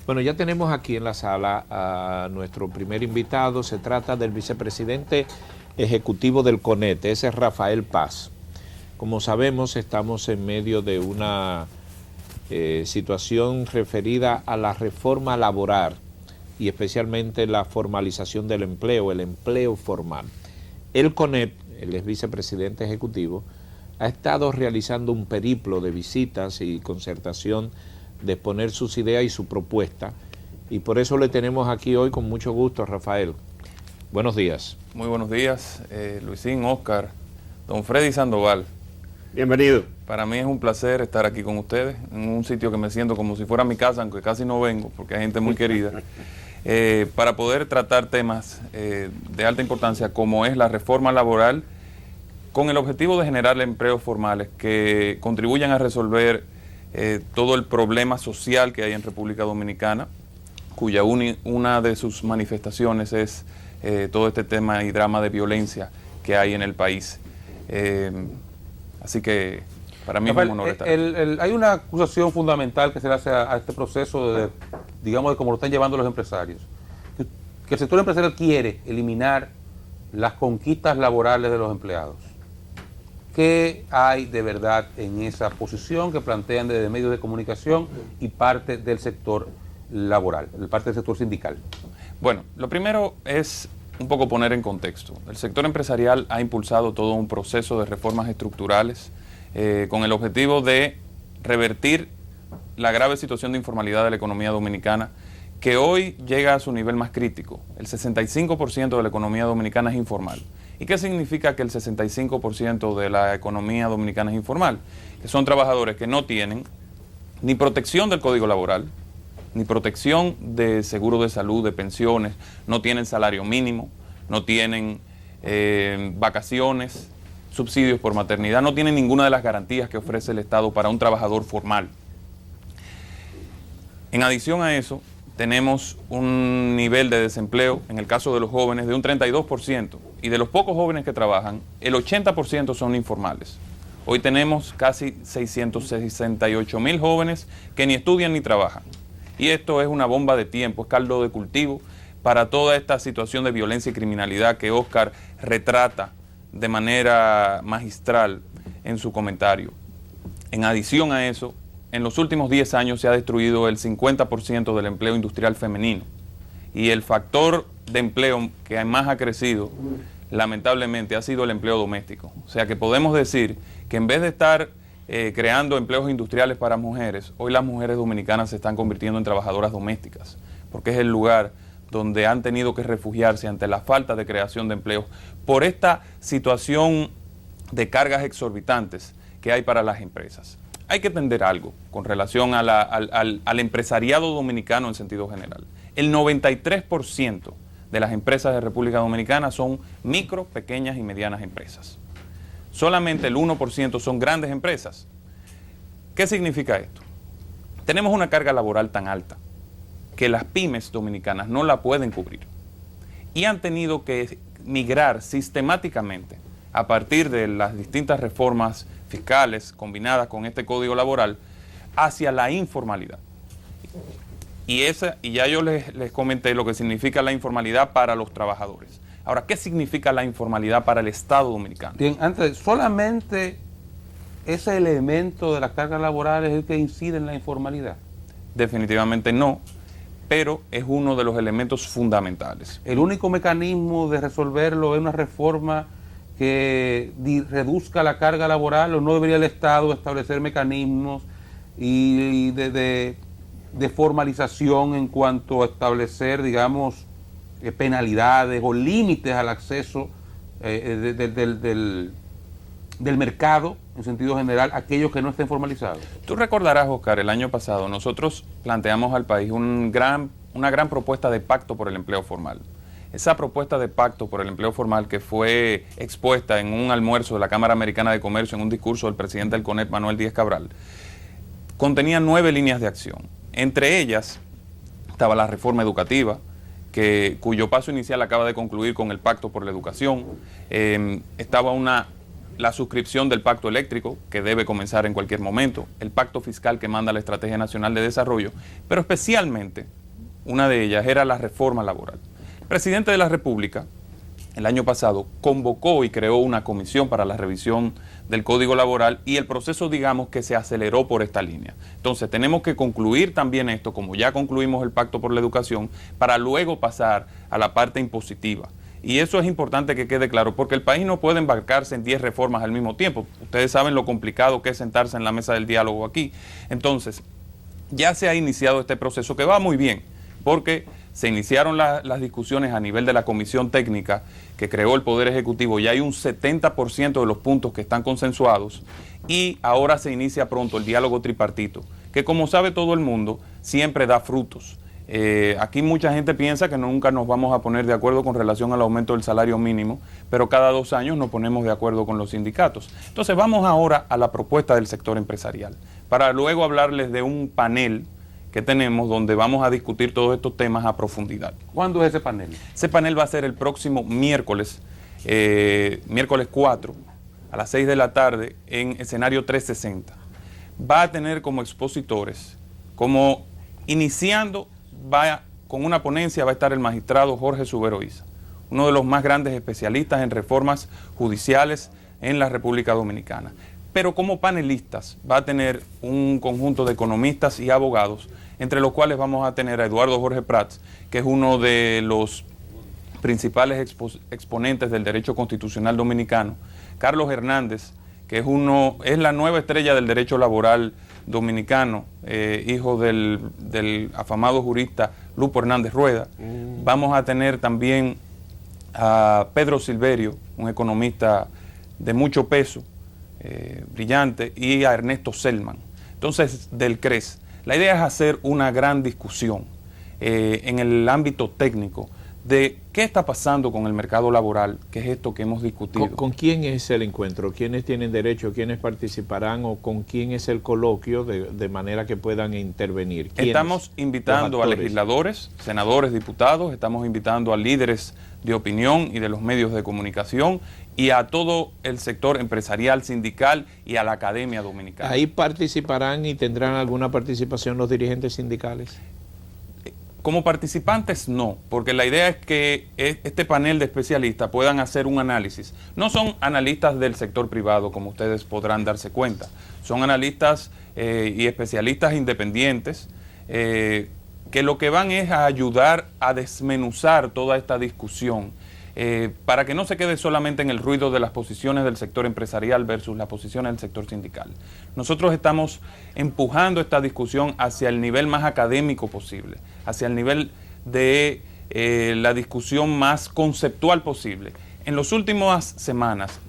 Bueno, ya tenemos aquí en la sala a nuestro primer invitado. Se trata del vicepresidente ejecutivo del CONET, ese es Rafael Paz. Como sabemos, estamos en medio de una situación referida a la reforma laboral y especialmente la formalización del empleo, el empleo formal. El CONET, el ex vicepresidente ejecutivo, ha estado realizando un periplo de visitas y concertación de exponer sus ideas y su propuesta, y por eso le tenemos aquí hoy con mucho gusto, Rafael. Buenos días. Muy buenos días, Luisín, Oscar, don Freddy Sandoval. Bienvenido. Para mí es un placer estar aquí con ustedes, en un sitio que me siento como si fuera mi casa, aunque casi no vengo, porque hay gente muy querida, para poder tratar temas de alta importancia, como es la reforma laboral, con el objetivo de generar empleos formales que contribuyan a resolver todo el problema social que hay en República Dominicana, cuya una de sus manifestaciones es todo este tema y drama de violencia que hay en el país. Así que para mí Rafael, es un honor estar aquí. hay una acusación fundamental que se le hace a este proceso de, digamos, de cómo lo están llevando los empresarios, que el sector empresarial quiere eliminar las conquistas laborales de los empleados. ¿Qué hay de verdad en esa posición que plantean desde medios de comunicación y parte del sector laboral, parte del sector sindical? Bueno, lo primero es un poco poner en contexto. El sector empresarial ha impulsado todo un proceso de reformas estructurales con el objetivo de revertir la grave situación de informalidad de la economía dominicana, que hoy llega a su nivel más crítico. El 65% de la economía dominicana es informal. ¿Y qué significa que el 65% de la economía dominicana es informal? Que son trabajadores que no tienen ni protección del Código Laboral, ni protección de seguro de salud, de pensiones, no tienen salario mínimo, no tienen vacaciones, subsidios por maternidad, no tienen ninguna de las garantías que ofrece el Estado para un trabajador formal. En adición a eso, tenemos un nivel de desempleo, en el caso de los jóvenes, de un 32%, y de los pocos jóvenes que trabajan, el 80% son informales. Hoy tenemos casi 668,000 jóvenes que ni estudian ni trabajan. Y esto es una bomba de tiempo, es caldo de cultivo para toda esta situación de violencia y criminalidad que Oscar retrata de manera magistral en su comentario. En adición a eso, en los últimos 10 años se ha destruido el 50% del empleo industrial femenino, y el factor de empleo que más ha crecido, lamentablemente, ha sido el empleo doméstico. O sea que podemos decir que en vez de estar creando empleos industriales para mujeres, hoy las mujeres dominicanas se están convirtiendo en trabajadoras domésticas, porque es el lugar donde han tenido que refugiarse ante la falta de creación de empleos por esta situación de cargas exorbitantes que hay para las empresas. Hay que entender algo con relación a al empresariado dominicano en sentido general. El 93% de las empresas de República Dominicana son micro, pequeñas y medianas empresas. Solamente el 1% son grandes empresas. ¿Qué significa esto? Tenemos una carga laboral tan alta que las pymes dominicanas no la pueden cubrir, y han tenido que migrar sistemáticamente a partir de las distintas reformas fiscales combinadas con este Código Laboral hacia la informalidad. Y ya yo les comenté lo que significa la informalidad para los trabajadores. Ahora, ¿qué significa la informalidad para el Estado dominicano? Bien, antes, solamente ese elemento de la carga laboral es el que incide en la informalidad. Definitivamente no, pero es uno de los elementos fundamentales. El único mecanismo de resolverlo es una reforma que reduzca la carga laboral, o no debería el Estado establecer mecanismos y de formalización en cuanto a establecer, digamos, penalidades o límites al acceso del mercado en sentido general a aquellos que no estén formalizados. Tú recordarás, Oscar, el año pasado nosotros planteamos al país una gran propuesta de pacto por el empleo formal. Esa propuesta de pacto por el empleo formal, que fue expuesta en un almuerzo de la Cámara Americana de Comercio en un discurso del presidente del CONET, Manuel Díaz Cabral, contenía 9 líneas de acción. Entre ellas estaba la reforma educativa, cuyo paso inicial acaba de concluir con el Pacto por la Educación. Estaba una la suscripción del pacto eléctrico, que debe comenzar en cualquier momento, el pacto fiscal que manda la Estrategia Nacional de Desarrollo, pero especialmente una de ellas era la reforma laboral. El presidente de la República, el año pasado, convocó y creó una comisión para la revisión del Código Laboral y el proceso, digamos, que se aceleró por esta línea. Entonces, tenemos que concluir también esto, como ya concluimos el Pacto por la Educación, para luego pasar a la parte impositiva. Y eso es importante que quede claro, porque el país no puede embarcarse en 10 reformas al mismo tiempo. Ustedes saben lo complicado que es sentarse en la mesa del diálogo aquí. Entonces, ya se ha iniciado este proceso que va muy bien, porque se iniciaron las discusiones a nivel de la comisión técnica que creó el Poder Ejecutivo, y hay un 70% de los puntos que están consensuados, y ahora se inicia pronto el diálogo tripartito, que como sabe todo el mundo, siempre da frutos. Aquí mucha gente piensa que nunca nos vamos a poner de acuerdo con relación al aumento del salario mínimo, pero cada 2 años nos ponemos de acuerdo con los sindicatos. Entonces vamos ahora a la propuesta del sector empresarial, para luego hablarles de un panel que tenemos donde vamos a discutir todos estos temas a profundidad. ¿Cuándo es ese panel? Ese panel va a ser el próximo miércoles, miércoles 4, a las 6 de la tarde, en escenario 360. Va a tener como expositores, como iniciando, con una ponencia va a estar el magistrado Jorge Suberoiza, uno de los más grandes especialistas en reformas judiciales en la República Dominicana. Pero como panelistas va a tener un conjunto de economistas y abogados, entre los cuales vamos a tener a Eduardo Jorge Prats, que es uno de los principales exponentes del derecho constitucional dominicano, Carlos Hernández, que es la nueva estrella del derecho laboral dominicano, hijo del afamado jurista Lupo Hernández Rueda. Vamos a tener también a Pedro Silverio, un economista de mucho peso, brillante, y a Ernesto Selman. Entonces, del CRES. La idea es hacer una gran discusión en el ámbito técnico de qué está pasando con el mercado laboral, que es esto que hemos discutido. ¿Con quién es el encuentro? ¿Quiénes tienen derecho? ¿Quiénes participarán? ¿O con quién es el coloquio de manera que puedan intervenir? Estamos invitando a legisladores, senadores, diputados, estamos invitando a líderes de opinión y de los medios de comunicación y a todo el sector empresarial, sindical y a la academia dominicana. ¿Ahí participarán y tendrán alguna participación los dirigentes sindicales? Como participantes no, porque la idea es que este panel de especialistas puedan hacer un análisis. No son analistas del sector privado, como ustedes podrán darse cuenta. Son analistas y especialistas independientes que lo que van es a ayudar a desmenuzar toda esta discusión para que no se quede solamente en el ruido de las posiciones del sector empresarial versus las posiciones del sector sindical. Nosotros estamos empujando esta discusión hacia el nivel más académico posible, hacia el nivel de la discusión más conceptual posible. En las últimas semanas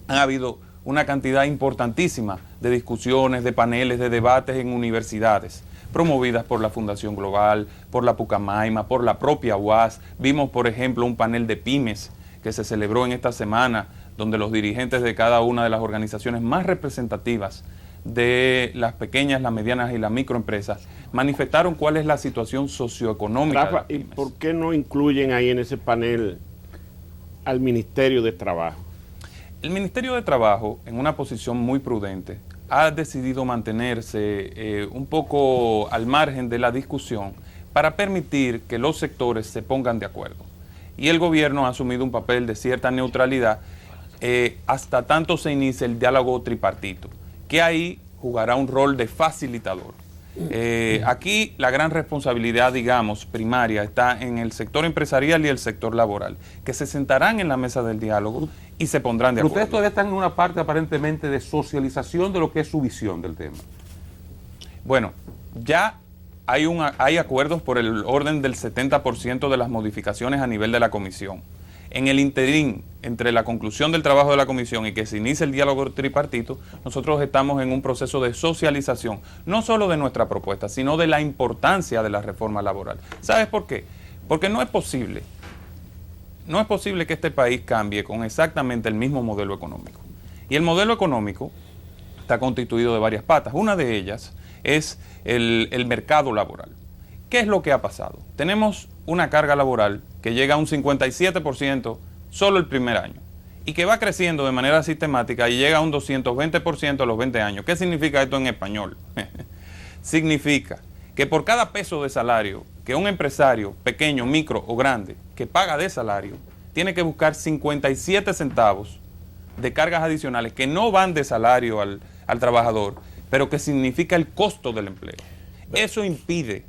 ha habido una cantidad importantísima de discusiones, de paneles, de debates en universidades, promovidas por la Fundación Global, por la Pucamaima, por la propia UAS. Vimos, por ejemplo, un panel de pymes que se celebró en esta semana, donde los dirigentes de cada una de las organizaciones más representativas de las pequeñas, las medianas y las microempresas manifestaron cuál es la situación socioeconómica. Rafa, ¿y por qué no incluyen ahí en ese panel al Ministerio de Trabajo? El Ministerio de Trabajo, en una posición muy prudente, ha decidido mantenerse un poco al margen de la discusión para permitir que los sectores se pongan de acuerdo. Y el gobierno ha asumido un papel de cierta neutralidad hasta tanto se inicie el diálogo tripartito, que ahí jugará un rol de facilitador. Aquí la gran responsabilidad, digamos, primaria está en el sector empresarial y el sector laboral, que se sentarán en la mesa del diálogo y se pondrán de acuerdo. Ustedes todavía están en una parte aparentemente de socialización de lo que es su visión del tema. Bueno, ya hay acuerdos por el orden del 70% de las modificaciones a nivel de la comisión. En el interín, entre la conclusión del trabajo de la comisión y que se inicie el diálogo tripartito, nosotros estamos en un proceso de socialización, no solo de nuestra propuesta, sino de la importancia de la reforma laboral. ¿Sabes por qué? Porque no es posible que este país cambie con exactamente el mismo modelo económico. Y el modelo económico está constituido de varias patas. Una de ellas es el mercado laboral. ¿Qué es lo que ha pasado? Tenemos una carga laboral que llega a un 57% solo el primer año y que va creciendo de manera sistemática y llega a un 220% a los 20 años. ¿Qué significa esto en español? Significa que por cada peso de salario que un empresario pequeño, micro o grande que paga de salario, tiene que buscar 57 centavos de cargas adicionales que no van de salario al trabajador, pero que significa el costo del empleo. Eso impide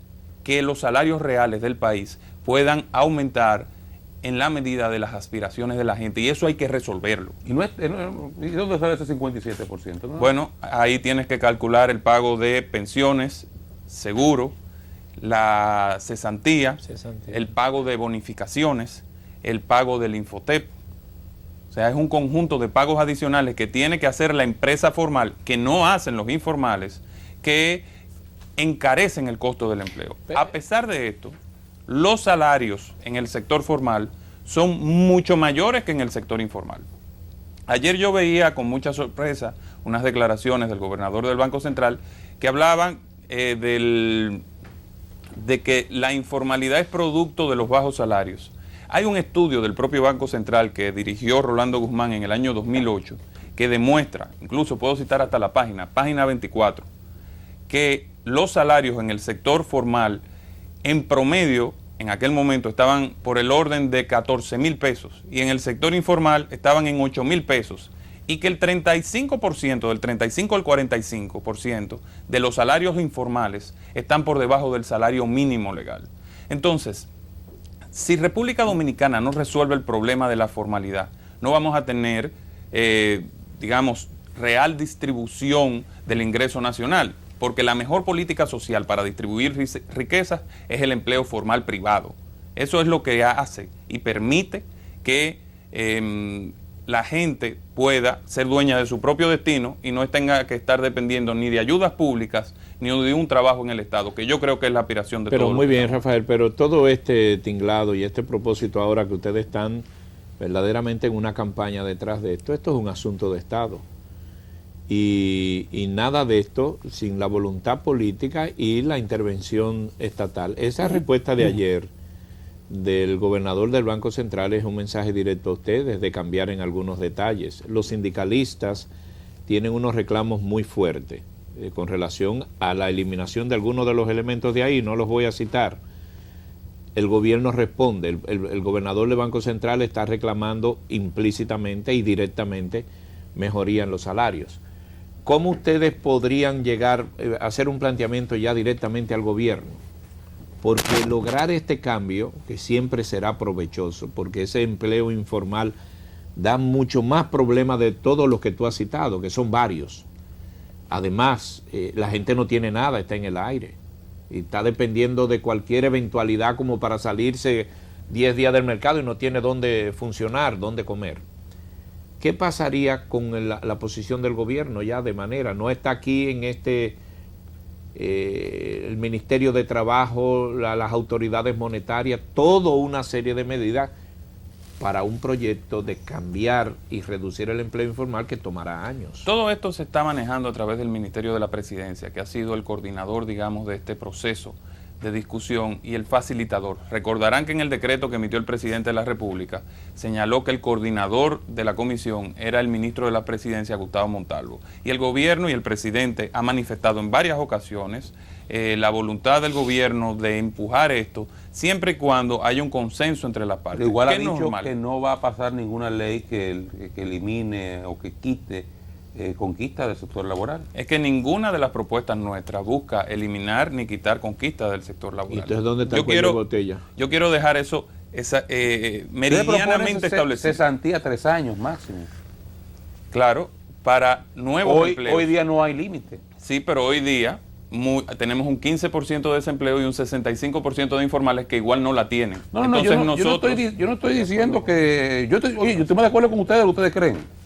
que los salarios reales del país puedan aumentar en la medida de las aspiraciones de la gente, y eso hay que resolverlo. ¿Y dónde sale ese 57%? ¿No? Bueno, ahí tienes que calcular el pago de pensiones, seguro, la cesantía, el pago de bonificaciones, el pago del Infotep. O sea, es un conjunto de pagos adicionales que tiene que hacer la empresa formal, que no hacen los informales, que encarecen el costo del empleo. A pesar de esto, los salarios en el sector formal son mucho mayores que en el sector informal. Ayer yo veía con mucha sorpresa unas declaraciones del gobernador del Banco Central que hablaban de que la informalidad es producto de los bajos salarios. Hay un estudio del propio Banco Central que dirigió Rolando Guzmán en el año 2008 que demuestra, incluso puedo citar hasta la página 24, que los salarios en el sector formal en promedio en aquel momento estaban por el orden de 14,000 pesos y en el sector informal estaban en 8,000 pesos, y que el 35%, del 35 al 45% de los salarios informales están por debajo del salario mínimo legal. Entonces, si República Dominicana no resuelve el problema de la formalidad, no vamos a tener, digamos, real distribución del ingreso nacional, porque la mejor política social para distribuir riquezas es el empleo formal privado. Eso es lo que hace y permite que la gente pueda ser dueña de su propio destino y no tenga que estar dependiendo ni de ayudas públicas ni de un trabajo en el Estado, que yo creo que es la aspiración de todos. Pero muy bien, Rafael, pero todo este tinglado y este propósito ahora que ustedes están verdaderamente en una campaña detrás de esto es un asunto de Estado. Y nada de esto sin la voluntad política y la intervención estatal. Esa respuesta de ayer del gobernador del Banco Central es un mensaje directo a ustedes de cambiar en algunos detalles. Los sindicalistas tienen unos reclamos muy fuertes con relación a la eliminación de algunos de los elementos de ahí, no los voy a citar. El gobierno responde, el gobernador del Banco Central está reclamando implícitamente y directamente mejoría en los salarios. ¿Cómo ustedes podrían llegar a hacer un planteamiento ya directamente al gobierno? Porque lograr este cambio, que siempre será provechoso, porque ese empleo informal da mucho más problemas de todos los que tú has citado, que son varios. Además, la gente no tiene nada, está en el aire. Y está dependiendo de cualquier eventualidad como para salirse 10 días del mercado y no tiene dónde funcionar, dónde comer. ¿Qué pasaría con la posición del gobierno ya de manera? No está aquí en el Ministerio de Trabajo, las autoridades monetarias, toda una serie de medidas para un proyecto de cambiar y reducir el empleo informal que tomará años. Todo esto se está manejando a través del Ministerio de la Presidencia, que ha sido el coordinador, digamos, de este proceso de discusión y el facilitador. Recordarán que en el decreto que emitió el presidente de la República señaló que el coordinador de la comisión era el ministro de la Presidencia, Gustavo Montalvo. Y el gobierno y el presidente han manifestado en varias ocasiones la voluntad del gobierno de empujar esto, siempre y cuando haya un consenso entre las partes. Pero igual ha dicho que no va a pasar ninguna ley que elimine o que quite conquista del sector laboral. Es que ninguna de las propuestas nuestras busca eliminar ni quitar conquistas del sector laboral. ¿Y entonces dónde está el cuello de botella? Yo quiero dejar eso meridianamente establecido. Cesantía 3 años máximo. Claro, para nuevos empleos. Hoy día no hay límite. Sí, pero hoy día tenemos un 15% de desempleo y un 65% de informales que igual no la tienen. No, yo no estoy diciendo que... Oye, yo estoy más de acuerdo con ustedes de lo que ustedes creen.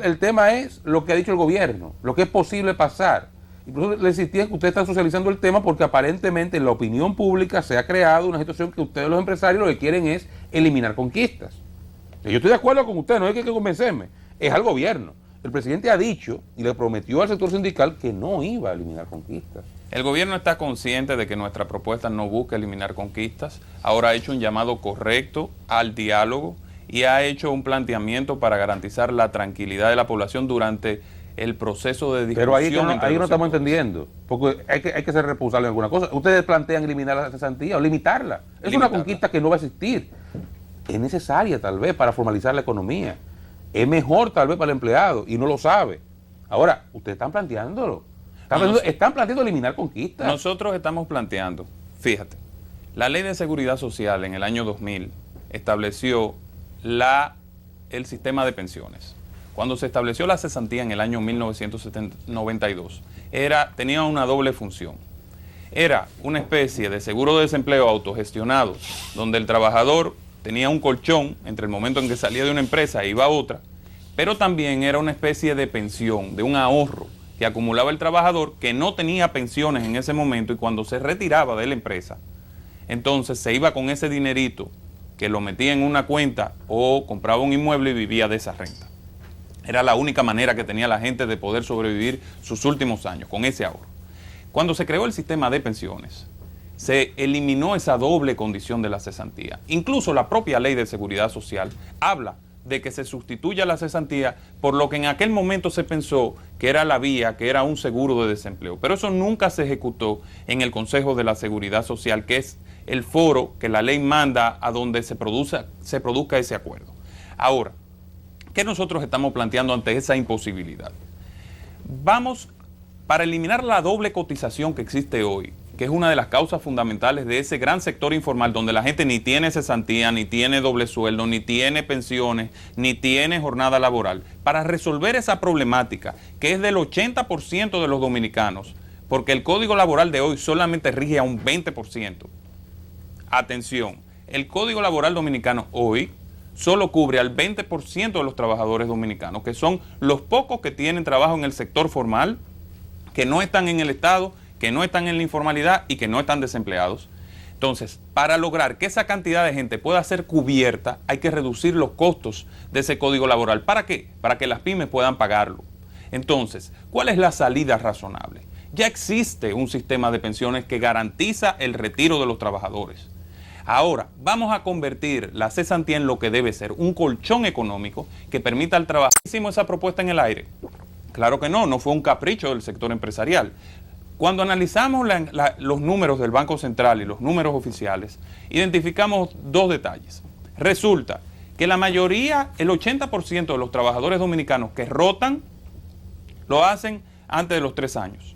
El tema es lo que ha dicho el gobierno, lo que es posible pasar. Incluso le insistía que ustedes están socializando el tema porque aparentemente en la opinión pública se ha creado una situación que ustedes los empresarios lo que quieren es eliminar conquistas. Yo estoy de acuerdo con ustedes, no hay que convencerme, es al gobierno. El presidente ha dicho y le prometió al sector sindical que no iba a eliminar conquistas. El gobierno está consciente de que nuestra propuesta no busca eliminar conquistas, ahora ha hecho un llamado correcto al diálogo y ha hecho un planteamiento para garantizar la tranquilidad de la población durante el proceso de discusión. Pero ahí no entre los estamos sectores. entendiendo, porque hay que ser responsable de alguna cosa. Ustedes plantean eliminar la cesantía o limitarla. Es una conquista que no va a existir. Es necesaria tal vez para formalizar la economía. Es mejor tal vez para el empleado y no lo sabe. Ahora, ustedes están planteándolo. Están planteando eliminar conquistas. Nosotros estamos planteando, fíjate, la Ley de Seguridad Social en el año 2000 estableció el sistema de pensiones. Cuando se estableció la cesantía en el año 1992, tenía una doble función. Era una especie de seguro de desempleo autogestionado, donde el trabajador tenía un colchón entre el momento en que salía de una empresa e iba a otra, pero también era una especie de pensión, de un ahorro que acumulaba el trabajador que no tenía pensiones en ese momento, y cuando se retiraba de la empresa, entonces se iba con ese dinerito que lo metía en una cuenta o compraba un inmueble y vivía de esa renta. Era la única manera que tenía la gente de poder sobrevivir sus últimos años, con ese ahorro. Cuando se creó el sistema de pensiones, se eliminó esa doble condición de la cesantía. Incluso la propia Ley de Seguridad Social habla de que se sustituya la cesantía por lo que en aquel momento se pensó que era la vía, que era un seguro de desempleo. Pero eso nunca se ejecutó en el Consejo de la Seguridad Social, que es el foro que la ley manda a donde se produzca ese acuerdo. Ahora, ¿qué nosotros estamos planteando ante esa imposibilidad? Para eliminar la doble cotización que existe hoy, que es una de las causas fundamentales de ese gran sector informal donde la gente ni tiene cesantía, ni tiene doble sueldo, ni tiene pensiones, ni tiene jornada laboral. Para resolver esa problemática, que es del 80% de los dominicanos, porque el Código Laboral de hoy solamente rige a un 20%. Atención, el Código Laboral dominicano hoy solo cubre al 20% de los trabajadores dominicanos, que son los pocos que tienen trabajo en el sector formal, que no están en el Estado, que no están en la informalidad y que no están desempleados. Entonces, para lograr que esa cantidad de gente pueda ser cubierta, hay que reducir los costos de ese código laboral. ¿Para qué? Para que las pymes puedan pagarlo. Entonces, ¿cuál es la salida razonable? Ya existe un sistema de pensiones que garantiza el retiro de los trabajadores. Ahora, vamos a convertir la cesantía en lo que debe ser, un colchón económico que permita al trabajo. ¿Hicimos esa propuesta en el aire? Claro que no fue un capricho del sector empresarial. Cuando analizamos los números del Banco Central y los números oficiales, identificamos dos detalles. Resulta que la mayoría, el 80% de los trabajadores dominicanos que rotan, lo hacen antes de los 3 años.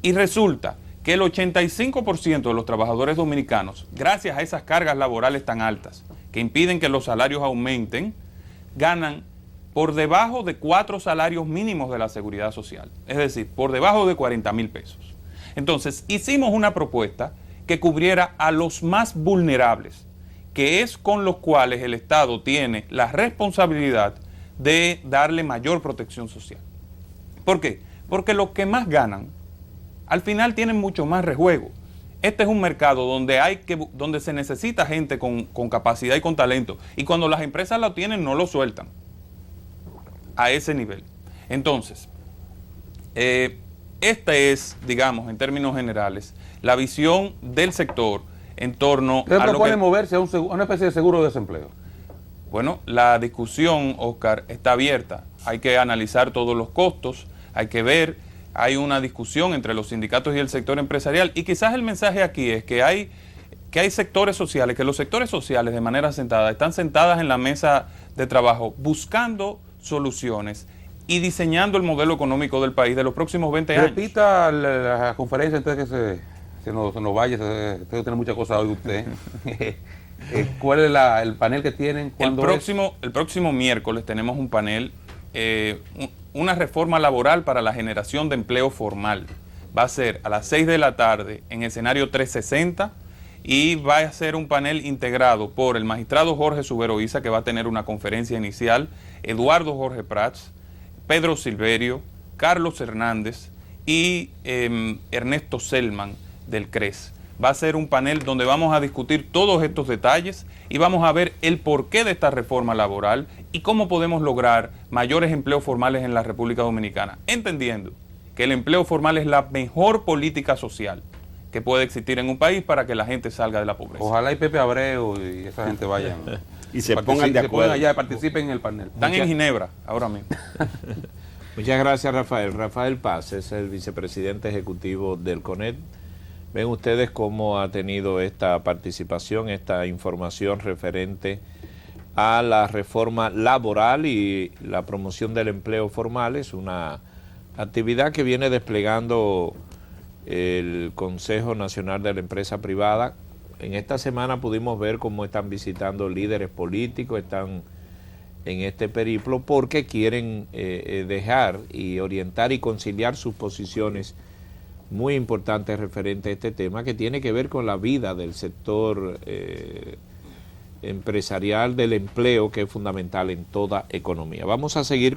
Y resulta que el 85% de los trabajadores dominicanos, gracias a esas cargas laborales tan altas, que impiden que los salarios aumenten, ganan por debajo de 4 salarios mínimos de la Seguridad Social, es decir, por debajo de 40,000 pesos. Entonces, hicimos una propuesta que cubriera a los más vulnerables, que es con los cuales el Estado tiene la responsabilidad de darle mayor protección social. ¿Por qué? Porque los que más ganan, al final tienen mucho más rejuego. Este es un mercado donde se necesita gente con capacidad y con talento, y cuando las empresas lo tienen no lo sueltan a ese nivel. Entonces, esta es, digamos, en términos generales, la visión del sector en torno a lo que moverse a una especie de seguro de desempleo. Bueno, la discusión, Oscar, está abierta. Hay que analizar todos los costos, hay que ver, hay una discusión entre los sindicatos y el sector empresarial, y quizás el mensaje aquí es que hay sectores sociales, que los sectores sociales de manera sentada están sentadas en la mesa de trabajo buscando soluciones y diseñando el modelo económico del país de los próximos 20 años. Repita la conferencia antes de que se nos vaya, usted tiene muchas cosas hoy usted. ¿Cuál es el panel que tienen? El próximo miércoles tenemos un panel, una reforma laboral para la generación de empleo formal. Va a ser a las 6 de la tarde en escenario 360 y va a ser un panel integrado por el magistrado Jorge Subero Isa, que va a tener una conferencia inicial, Eduardo Jorge Prats, Pedro Silverio, Carlos Hernández y Ernesto Selman del CRES. Va a ser un panel donde vamos a discutir todos estos detalles y vamos a ver el porqué de esta reforma laboral y cómo podemos lograr mayores empleos formales en la República Dominicana, entendiendo que el empleo formal es la mejor política social que puede existir en un país para que la gente salga de la pobreza. Ojalá y Pepe Abreu y esa gente vayan. Y se pongan de Se acuerdo. allá y participen en el panel. Están en Ginebra ahora mismo. Muchas gracias, Rafael. Rafael Paz es el vicepresidente ejecutivo del CONET. Ven ustedes cómo ha tenido esta participación, esta información referente a la reforma laboral y la promoción del empleo formal. Es una actividad que viene desplegando el Consejo Nacional de la Empresa Privada. En esta semana pudimos ver cómo están visitando líderes políticos, están en este periplo porque quieren dejar y orientar y conciliar sus posiciones muy importantes referente a este tema que tiene que ver con la vida del sector empresarial, del empleo, que es fundamental en toda economía. Vamos a seguir con